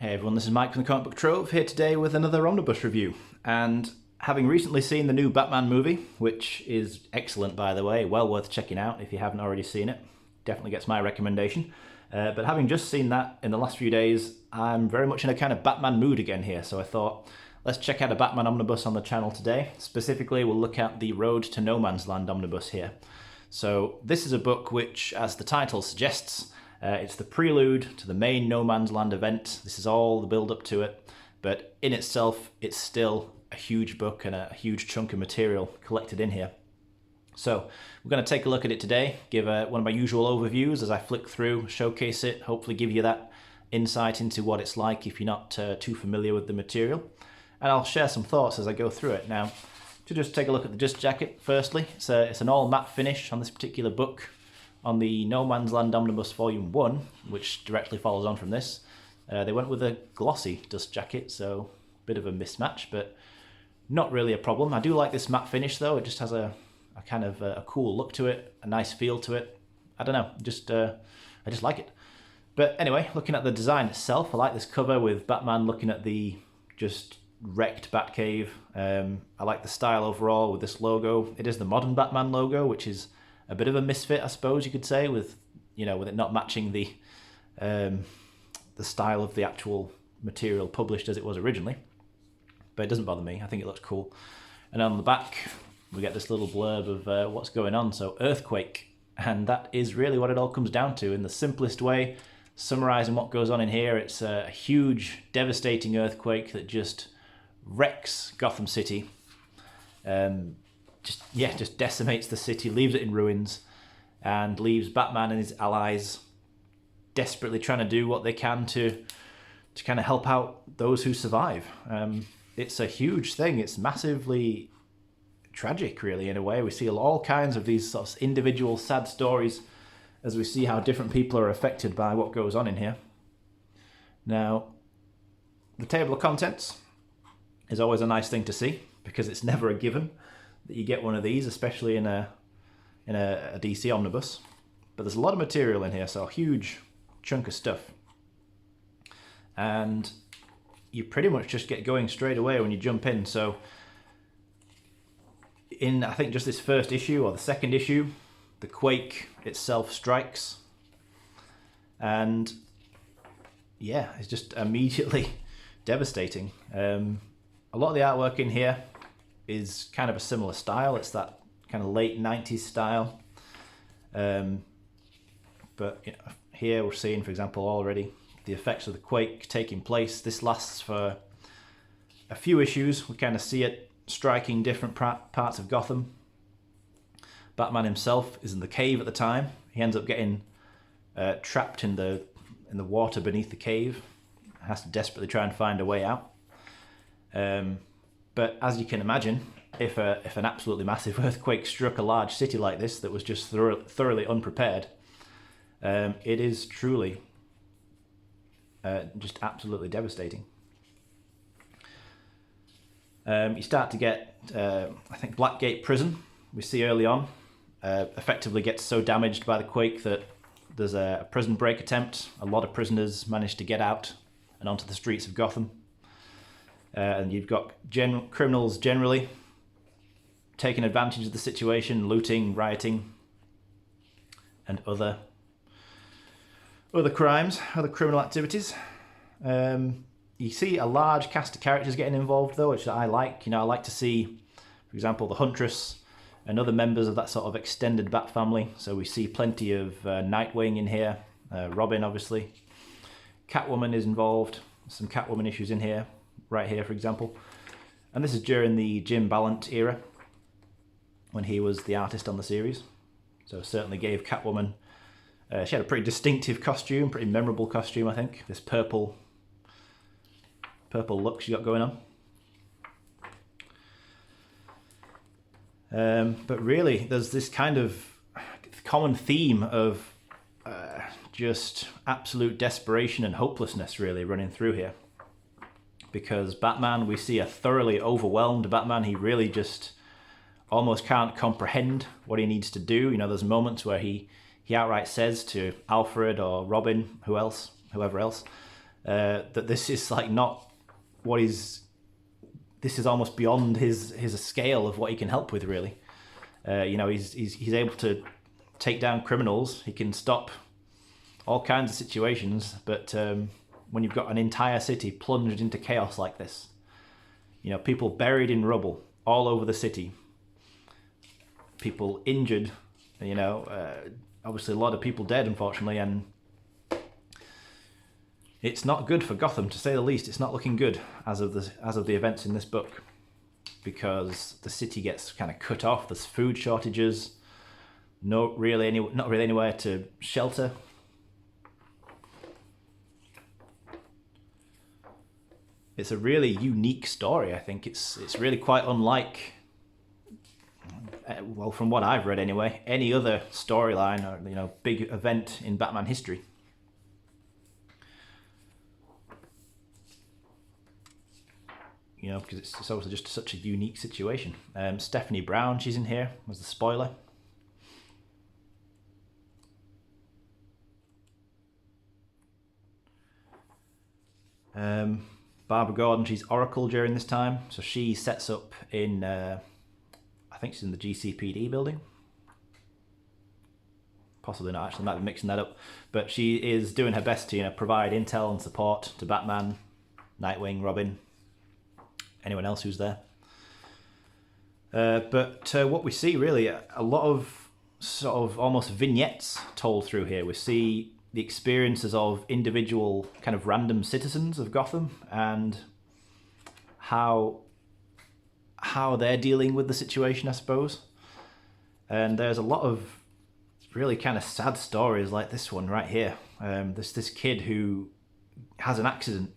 Hey everyone, this is Mike from the Comic Book Trove, here today with another Omnibus review. And having recently seen the new Batman movie, which is excellent by the way, well worth checking out if you haven't already seen it, definitely gets my recommendation. But having just seen that in the last few days, I'm very much in a kind of Batman mood again here, so I thought, let's check out a Batman Omnibus on the channel today. Specifically, we'll look at the Road to No Man's Land Omnibus here. So this is a book which, as the title suggests, it's the prelude to the main No Man's Land event. This is all the build up to it, but in itself, it's still a huge book and a huge chunk of material collected in here. So we're going to take a look at it today, give one of my usual overviews as I flick through, showcase it, hopefully give you that insight into what it's like if you're not too familiar with the material. And I'll share some thoughts as I go through it. Now, to just take a look at the disc jacket firstly, it's an all matte finish on this particular book. On the No Man's Land Omnibus Volume 1, which directly follows on from this, they went with a glossy dust jacket, so a bit of a mismatch, but not really a problem. I do like this matte finish though, it just has a kind of a cool look to it, a nice feel to it. I don't know, I just like it. But anyway, looking at the design itself, I like this cover with Batman looking at the just wrecked Batcave. I like the style overall with this logo. It is the modern Batman logo, which is a bit of a misfit, I suppose you could say, with it not matching the style of the actual material published as it was originally. But it doesn't bother me. I think it looks cool. And on the back, we get this little blurb of what's going on. So earthquake, and that is really what it all comes down to. In the simplest way, summarizing what goes on in here, it's a huge, devastating earthquake that just wrecks Gotham City. Just decimates the city, leaves it in ruins, and leaves Batman and his allies desperately trying to do what they can to kind of help out those who survive. It's a huge thing. It's massively tragic, really, in a way. We see all kinds of these sort of individual sad stories as we see how different people are affected by what goes on in here. Now, the table of contents is always a nice thing to see because it's never a given that you get one of these, especially in a DC omnibus. But there's a lot of material in here, so a huge chunk of stuff. And you pretty much just get going straight away when you jump in. So in, I think, just this first issue or the second issue, the quake itself strikes. And yeah, it's just immediately devastating. A lot of the artwork in here is kind of a similar style. It's that kind of late 90s style. But here we're seeing, for example, already the effects of the quake taking place. This lasts for a few issues. We kind of see it striking different parts of Gotham. Batman himself is in the cave at the time. He ends up getting trapped in the water beneath the cave. Has to desperately try and find a way out. But as you can imagine, if an absolutely massive earthquake struck a large city like this that was just thoroughly unprepared, it is truly just absolutely devastating. You start to get, I think, Blackgate Prison, we see early on, effectively gets so damaged by the quake that there's a prison break attempt. A lot of prisoners manage to get out and onto the streets of Gotham. And you've got criminals generally taking advantage of the situation, looting, rioting, and other crimes, other criminal activities. You see a large cast of characters getting involved though, which I like. I like to see, for example, the Huntress and other members of that sort of extended Bat family. So we see plenty of Nightwing in here, Robin obviously. Catwoman is involved, some Catwoman issues in here. Right here, for example. And this is during the Jim Ballant era, when he was the artist on the series. So certainly gave Catwoman, she had a pretty distinctive costume, pretty memorable costume, I think. This purple look she got going on. But really, there's this kind of common theme of just absolute desperation and hopelessness really running through here. Because Batman, we see a thoroughly overwhelmed Batman. He really just almost can't comprehend what he needs to do. There's moments where he outright says to Alfred or Robin, whoever else, that this is like not what he's. This is almost beyond his scale of what he can help with, really. He's able to take down criminals. He can stop all kinds of situations, but when you've got an entire city plunged into chaos like this, people buried in rubble all over the city, people injured, obviously a lot of people dead, unfortunately, and it's not good for Gotham, to say the least. It's not looking good as of the events in this book, because the city gets kind of cut off. There's food shortages, not really anywhere to shelter. It's a really unique story. I think it's really quite unlike, well, from what I've read anyway, any other storyline or big event in Batman history. Because it's also just such a unique situation. Stephanie Brown, she's in here, was the spoiler. Barbara Gordon, she's Oracle during this time. So she sets up in, I think she's in the GCPD building. Possibly not, actually, I might be mixing that up. But she is doing her best to provide intel and support to Batman, Nightwing, Robin, anyone else who's there. But what we see really, a lot of sort of almost vignettes told through here. We see the experiences of individual kind of random citizens of Gotham and how they're dealing with the situation, I suppose. And there's a lot of really kind of sad stories like this one right here. This kid who has an accident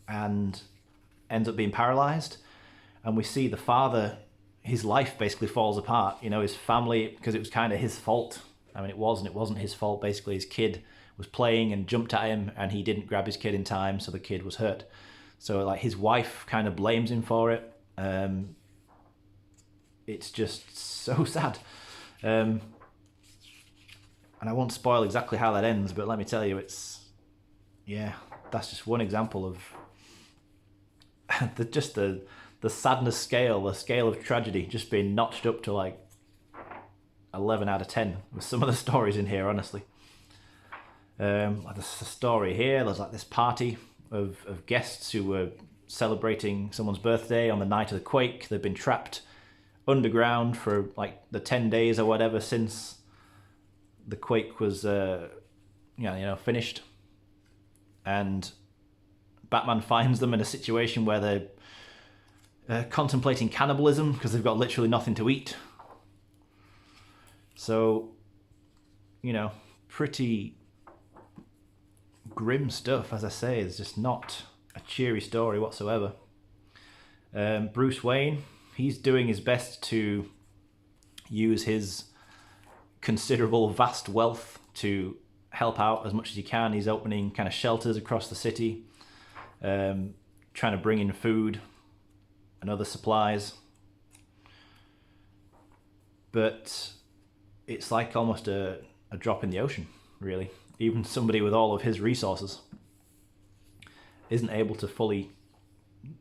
and ends up being paralyzed, and we see the father, his life basically falls apart. His family, because it was kind of his fault. I mean, it wasn't his fault. Basically, his kid was playing and jumped at him, and he didn't grab his kid in time, so the kid was hurt. So like his wife kind of blames him for it. It's just so sad. And I won't spoil exactly how that ends, but let me tell you, that's just one example of the sadness scale, the scale of tragedy just being notched up to like 11 out of 10 with some of the stories in here, honestly. There's a story here, there's like this party of guests who were celebrating someone's birthday on the night of the quake. They've been trapped underground for like the 10 days or whatever since the quake was finished. And Batman finds them in a situation where they're contemplating cannibalism because they've got literally nothing to eat. So, pretty grim stuff, as I say. It's just not a cheery story whatsoever. Bruce Wayne, he's doing his best to use his considerable, vast wealth to help out as much as he can. He's opening kind of shelters across the city, trying to bring in food and other supplies. But it's like almost a drop in the ocean, really. Even somebody with all of his resources isn't able to fully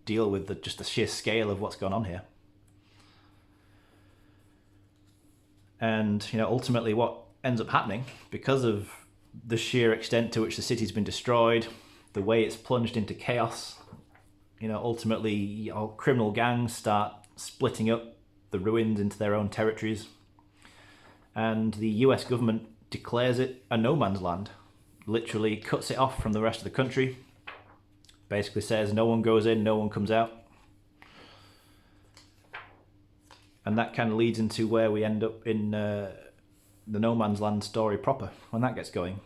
deal with just the sheer scale of what's going on here. And, ultimately what ends up happening, because of the sheer extent to which the city's been destroyed, the way it's plunged into chaos, ultimately criminal gangs start splitting up the ruins into their own territories. And the US government declares it a no man's land, literally cuts it off from the rest of the country, basically says no one goes in, no one comes out. And that kind of leads into where we end up in the no man's land story proper, when that gets going.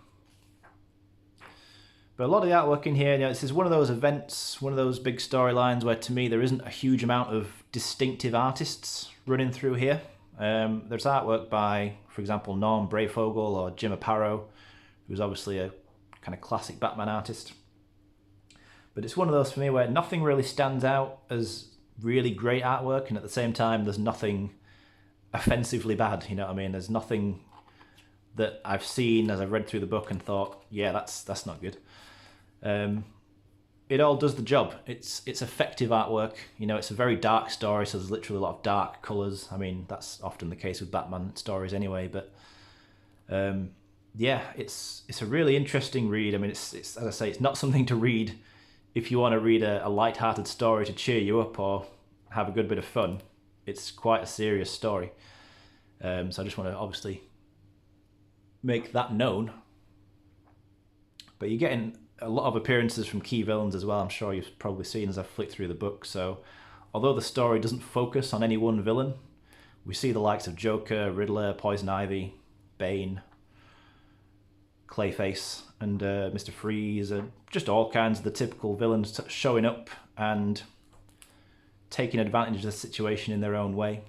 But a lot of the artwork in here, this is one of those events, one of those big storylines where to me there isn't a huge amount of distinctive artists running through here. There's artwork by, for example, Norm Brayfogle or Jim Aparo, who's obviously a kind of classic Batman artist. But it's one of those for me where nothing really stands out as really great artwork, and at the same time there's nothing offensively bad, you know what I mean? There's nothing that I've seen as I've read through the book and thought, yeah, that's not good. it all does the job. It's effective artwork. You know, it's a very dark story, so there's literally a lot of dark colours. I mean, that's often the case with Batman stories anyway. But yeah, it's a really interesting read. I mean, it's as I say, it's not something to read if you want to read a light-hearted story to cheer you up or have a good bit of fun. It's quite a serious story. So I just want to obviously make that known. But you're getting a lot of appearances from key villains as well. I'm sure you've probably seen as I've flicked through the book. So although the story doesn't focus on any one villain, we see the likes of Joker, Riddler, Poison Ivy, Bane, Clayface, and Mr. Freeze, and just all kinds of the typical villains showing up and taking advantage of the situation in their own way.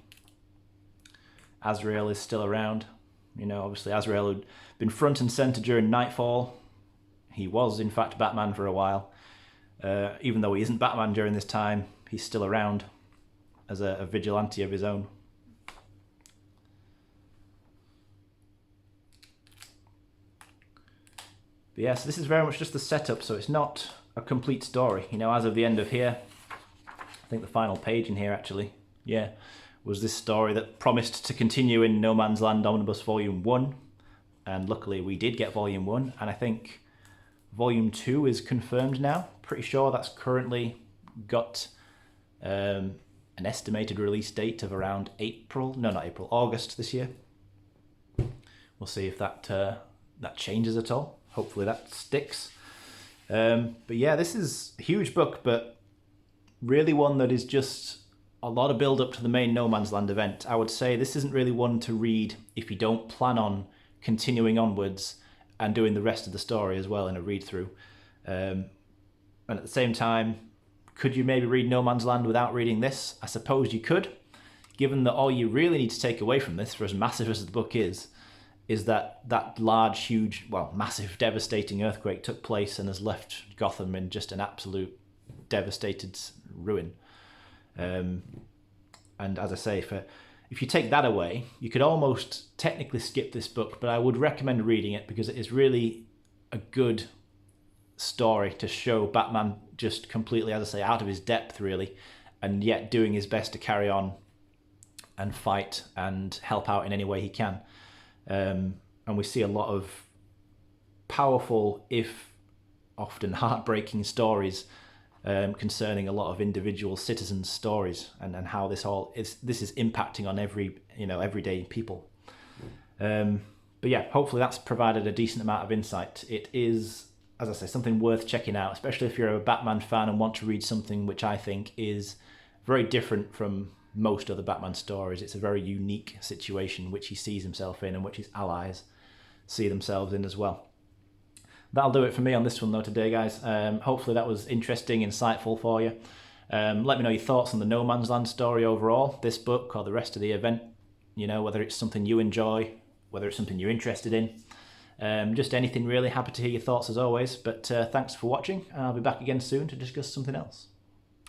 Azrael is still around. You know, obviously Azrael had been front and centre during Nightfall. He was, in fact, Batman for a while. Even though he isn't Batman during this time, he's still around as a vigilante of his own. But yeah, so this is very much just the setup, so it's not a complete story. You know, as of the end of here, I think the final page in here actually, yeah, was this story that promised to continue in No Man's Land Omnibus Volume 1. And luckily we did get Volume 1, and I think Volume 2 is confirmed now. Pretty sure that's currently got an estimated release date of around August this year. We'll see if that changes at all. Hopefully that sticks. But yeah, this is a huge book, but really one that is just a lot of build up to the main No Man's Land event. I would say this isn't really one to read if you don't plan on continuing onwards and doing the rest of the story as well in a read-through. And at the same time, could you maybe read No Man's Land without reading this? I suppose you could, given that all you really need to take away from this, for as massive as the book is that large, huge, well, massive, devastating earthquake took place and has left Gotham in just an absolute devastated ruin. And as I say, if you take that away, you could almost technically skip this book, but I would recommend reading it because it is really a good story to show Batman just completely, as I say, out of his depth, really, and yet doing his best to carry on and fight and help out in any way he can. And we see a lot of powerful, if often heartbreaking stories concerning a lot of individual citizens' stories and how this is impacting on everyday people. But yeah, hopefully that's provided a decent amount of insight. It is, as I say, something worth checking out, especially if you're a Batman fan and want to read something which I think is very different from most other Batman stories. It's a very unique situation which he sees himself in and which his allies see themselves in as well. That'll do it for me on this one though today, guys. Hopefully that was interesting, insightful for you. Let me know your thoughts on the No Man's Land story overall, this book or the rest of the event. You know, whether it's something you enjoy, whether it's something you're interested in. Just anything really. Happy to hear your thoughts as always. But thanks for watching, and I'll be back again soon to discuss something else.